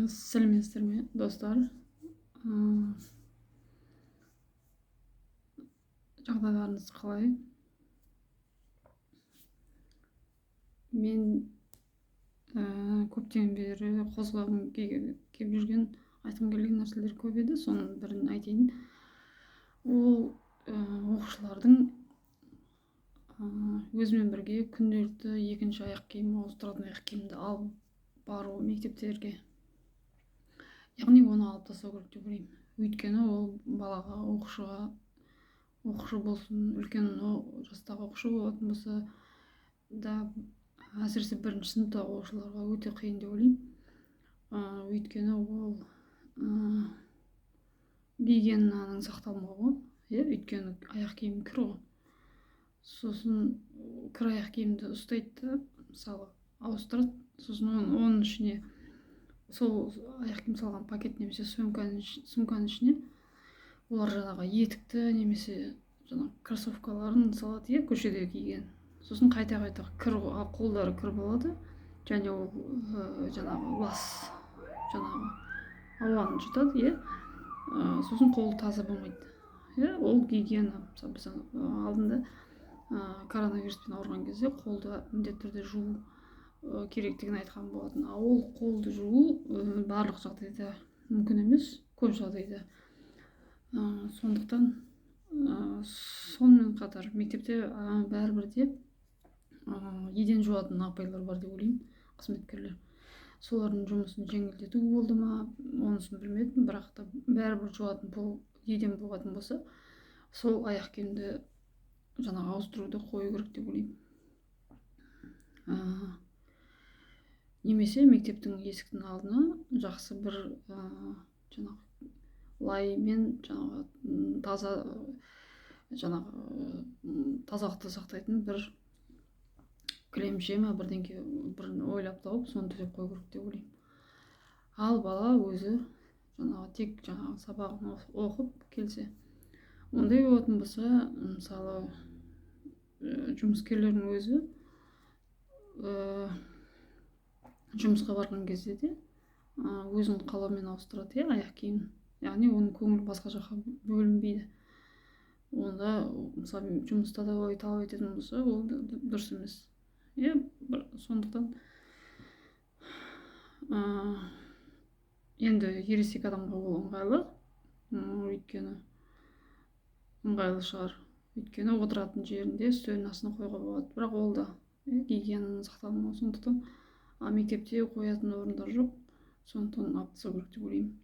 Сәлеметсіздер ме, достар? Жағдайларыңыз қалай? Мен көптен бері қозғағым келіп жүрген, айтқым келген нәрселер көп еді. Соның бірін айтайын. Ол оқушылардың өзімен бірге күнделікті екінші аяқ киім, ауыстыратын аяқ киімді алып бару мектептерге. Яғни оны алып тастау керек деп ойлаймын. Өйткені ол балаға, оқушы болсын, үлкен жастағы оқушы болатын болса да, әсіресе бірінші сыныптағы оқушыларға өте қиын деп ойлаймын. Өйткені ол гигиенаның сақталмауы, өйткені аяқ киім кір ғой. Сосын кір аяқ киімді ұстайды, мысалы ауыстырады, сосын оның ішіне сол аяқ киім салған пакет немесе сумканың ішіне олар жаңағы етікті немесе жаңағы кроссовкаларын салады, көшеде киген. Сосын қайта кір, қолдары кір болады, және ол жаңағы лас, жаңағы ауаны жұтады, сосын қолы таза болмайды. Ол гигиена. Біз алдында коронавируспен ауырған кезде қолды міндетті түрде жуу керектігін айтқан болатын. Ол қолды жуу барлық жағдайда мүмкін емес, көп жағдайда. Сондықтан сонымен қатар мектепте бәрібір де еден жуатын апайлар бар деп ойлаймын, қызметкерлер. Солардың жұмысын жеңілдету болды ма, онысын білмедім, бірақ та бәрібір жуатын еден болатын болса, сол аяқ киімді жаңағы ауыстыруды қою керек деп ойлаймын. Немесе мектептің есіктің алдына жақсы бір жаңағы лаймен жаңағы тазалықты сақтайтын бір кілемше ме бірдеңке ойлап тауып, соны төсеп қою керек деп ойлаймын. Ал бала өзі жаңағы тек жаңағы сабағын оқып келсе, ондай болатын болса, мысалы жұмыскерлердің өзі жұмысқа барған кезде де өзінің қалауымен ауыстырады, аяқ киімін. Яғни оның көңілі басқа жаққа бөлінбейді. Онда мысалы жұмыста да ой талап ететін болса, ол дұрыс емес. Сондықтан енді ересек адамға ол ыңғайлы, өйткені ыңғайлы шығар. Өйткені отыратын жерінде үстелдің астына қоюға болады, бірақ ол да гигиенаның сақталмауы. Сондықтан мектепте қоятын орындар жоқ, сондықтан алып тастау керек деп ойлаймын.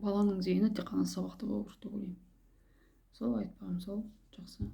Баланың зейіні тек қана сабақта болу керек деп ойлаймын. Сол айтпағым сол, жақсы.